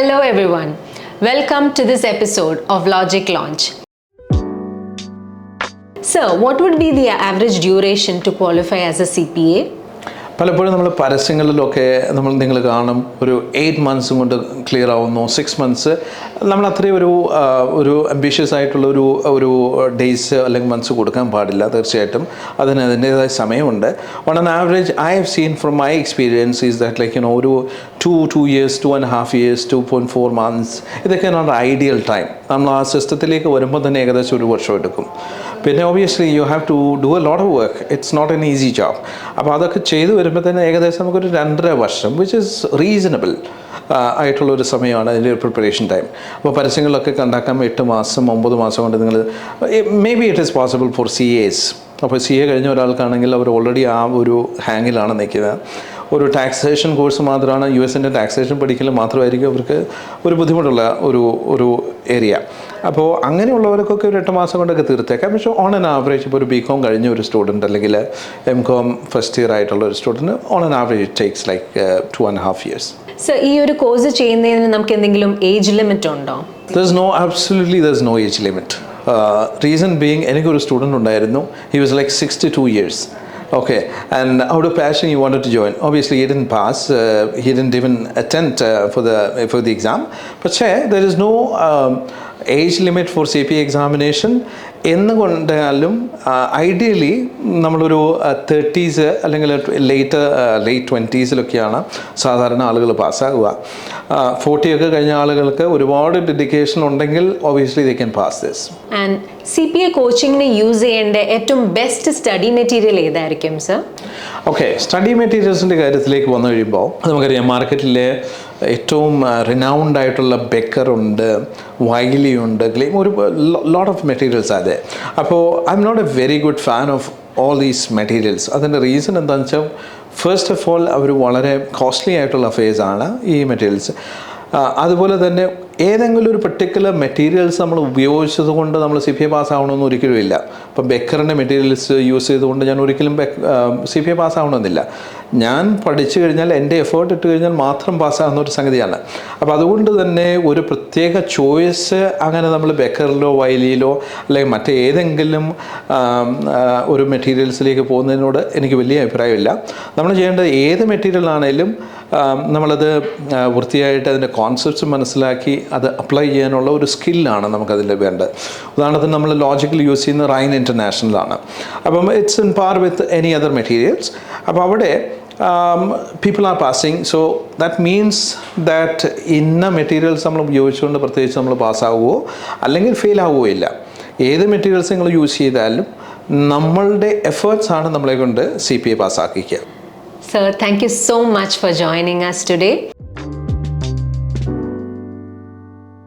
Hello everyone. Welcome to this episode of Logic Launch. Sir, what would be the average duration to qualify as a CPA? പലപ്പോഴും നമ്മൾ പരസ്യങ്ങളിലൊക്കെ നിങ്ങൾ കാണും ഒരു 8 months കൊണ്ട് clear ആവുന്നു, 6 months. നമ്മൾ അത്രയും ഒരു അംബീഷ്യസ് ആയിട്ടുള്ള ഒരു ഡേയ്സ് അല്ലെങ്കിൽ മന്ത്സ് കൊടുക്കാൻ പാടില്ല. തീർച്ചയായിട്ടും അതിന് അതിൻ്റേതായ സമയമുണ്ട്. On an average I have seen from my experience is that like ഒരു 2 years, 2.5 years, 2.4 months ഇതൊക്കെയാണ് നമ്മുടെ ഐഡിയൽ ടൈം. നമ്മൾ ആ സിസ്റ്റത്തിലേക്ക് വരുമ്പോൾ തന്നെ ഏകദേശം 1 വർഷം എടുക്കും. പിന്നെ obviously you have to do a lot of work. It's not an easy job. അപ്പോൾ അതൊക്കെ ചെയ്ത് വരുമ്പോൾ തന്നെ ഏകദേശം നമുക്കൊരു 2.5 വർഷം വിച്ച് ഈസ് റീസണബിൾ ആയിട്ടുള്ളൊരു സമയമാണ് അതിൻ്റെ ഒരു പ്രിപ്പറേഷൻ ടൈം. അപ്പോൾ പരസ്യങ്ങളിലൊക്കെ കണ്ടാക്കാൻ 8 മാസം 9 മാസം കൊണ്ട് നിങ്ങൾ may be it is possible for CAs. അപ്പോൾ CA കഴിഞ്ഞ ഒരാൾക്കാണെങ്കിൽ അവർ ഓൾറെഡി ആ ഒരു ഹാങ്ങിലാണ് നിൽക്കുന്നത്. ഒരു ടാക്സേഷൻ കോഴ്സ് മാത്രമാണ്, US-ൻ്റെ ടാക്സേഷൻ പഠിക്കൽ മാത്രമായിരിക്കും അവർക്ക് ഒരു ബുദ്ധിമുട്ടുള്ള ഒരു ഏരിയ. അപ്പോൾ അങ്ങനെയുള്ളവർക്കൊക്കെ ഒരു 8 മാസം കൊണ്ടൊക്കെ തീർത്തേക്കാം. പക്ഷേ ഓൺ ആൻ ആവറേജ് ഇപ്പോൾ ഒരു BCom കഴിഞ്ഞ ഒരു സ്റ്റുഡൻറ്റ് അല്ലെങ്കിൽ MCom ഫസ്റ്റ് ഇയർ ആയിട്ടുള്ള ഒരു student on an average it takes like 2.5 years. Sir, ഈ ഒരു കോഴ്സ് ചെയ്യുന്നതിന് നമുക്ക് എന്തെങ്കിലും ഏജ് ലിമിറ്റ് ഉണ്ടോ? There's no age limit. Reason being, എനിക്കൊരു സ്റ്റുഡൻറ്റ് ഉണ്ടായിരുന്നു. He was like 62 years. Okay, and out of passion he wanted to join. Obviously he didn't pass, he didn't even attempt for the exam. But there is no age limit for CPA examination. എന്നുകൊണ്ടാലും ideally നമ്മളൊരു 30s അല്ലെങ്കിൽ late 20s സാധാരണ ആളുകൾ പാസ്സാകുക. 40 ഒക്കെ കഴിഞ്ഞ ആളുകൾക്ക് ഒരുപാട് dedication ഉണ്ടെങ്കിൽ obviously they can pass this. And CPA കോച്ചിങ്ങിന് യൂസ് ചെയ്യേണ്ട ഏറ്റവും ബെസ്റ്റ് സ്റ്റഡി മെറ്റീരിയൽ ഏതായിരിക്കും സർ? ഓക്കെ, സ്റ്റഡി മെറ്റീരിയൽസിൻ്റെ കാര്യത്തിലേക്ക് വന്നു കഴിയുമ്പോൾ നമുക്കറിയാം മാർക്കറ്റിലെ ഏറ്റവും റിനൗണ്ട് ആയിട്ടുള്ള ബെക്കറുണ്ട്, വൈലിയുണ്ട്, ഗ്ലെയിം, ഒരു ലോട്ട് ഓഫ് മെറ്റീരിയൽസ് അതെ. അപ്പോൾ I'm not a very good fan of all these materials. അതിൻ്റെ റീസൺ എന്താണെന്ന് വെച്ചാൽ ഫസ്റ്റ് ഓഫ് ഓൾ അവർ വളരെ കോസ്റ്റ്ലി ആയിട്ടുള്ള ഫേസാണ് ഈ മെറ്റീരിയൽസ്. അതുപോലെ തന്നെ ഏതെങ്കിലും ഒരു പെർട്ടിക്കുലർ മെറ്റീരിയൽസ് നമ്മൾ ഉപയോഗിച്ചത് കൊണ്ട് നമ്മൾ CPA പാസ്സാവണമെന്ന് ഒരിക്കലും ഇല്ല. ഇപ്പം ബെക്കറിൻ്റെ മെറ്റീരിയൽസ് യൂസ് ചെയ്തുകൊണ്ട് ഞാൻ ഒരിക്കലും CPA പാസ്സാവണമെന്നില്ല. ഞാൻ പഠിച്ചു കഴിഞ്ഞാൽ എൻ്റെ എഫേർട്ട് ഇട്ട് കഴിഞ്ഞാൽ മാത്രം പാസ്സാകുന്ന ഒരു സംഗതിയാണ്. അപ്പോൾ അതുകൊണ്ട് തന്നെ ഒരു പ്രത്യേക ചോയ്സ് അങ്ങനെ നമ്മൾ ബെക്കറിലോ വൈലിയിലോ അല്ലെങ്കിൽ മറ്റേതെങ്കിലും ഒരു മെറ്റീരിയൽസിലേക്ക് പോകുന്നതിനോട് എനിക്ക് വലിയ അഭിപ്രായമില്ല. നമ്മൾ ചെയ്യേണ്ടത് ഏത് മെറ്റീരിയലാണേലും നമ്മളത് വൃത്തിയായിട്ട് അതിൻ്റെ കോൺസെപ്റ്റ്സ് മനസ്സിലാക്കി അത് അപ്ലൈ ചെയ്യാനുള്ള ഒരു സ്കില്ലാണ് നമുക്കതിൽ വേണ്ടത്. ഉദാഹരണത്തിന് നമ്മൾ ലോജിക്കൽ യൂസ് ചെയ്യുന്ന റൈൻ ഇൻ്റർനാഷണലാണ്. അപ്പം it's in par with any other materials. അപ്പോൾ അവിടെ people are passing, so that means that ഇന്ന മെറ്റീരിയൽസ് നമ്മൾ ഉപയോഗിച്ചുകൊണ്ട് പ്രത്യേകിച്ച് നമ്മൾ പാസ്സാവുകയോ അല്ലെങ്കിൽ ഫെയിൽ ആവുകയോ ഇല്ല. ഏത് മെറ്റീരിയൽസ് നിങ്ങൾ യൂസ് ചെയ്താലും നമ്മളുടെ എഫേർട്സ് ആണ് നമ്മളെ കൊണ്ട് CPA പാസ്സാക്കിക്കുക. Sir, thank you so much for joining us today.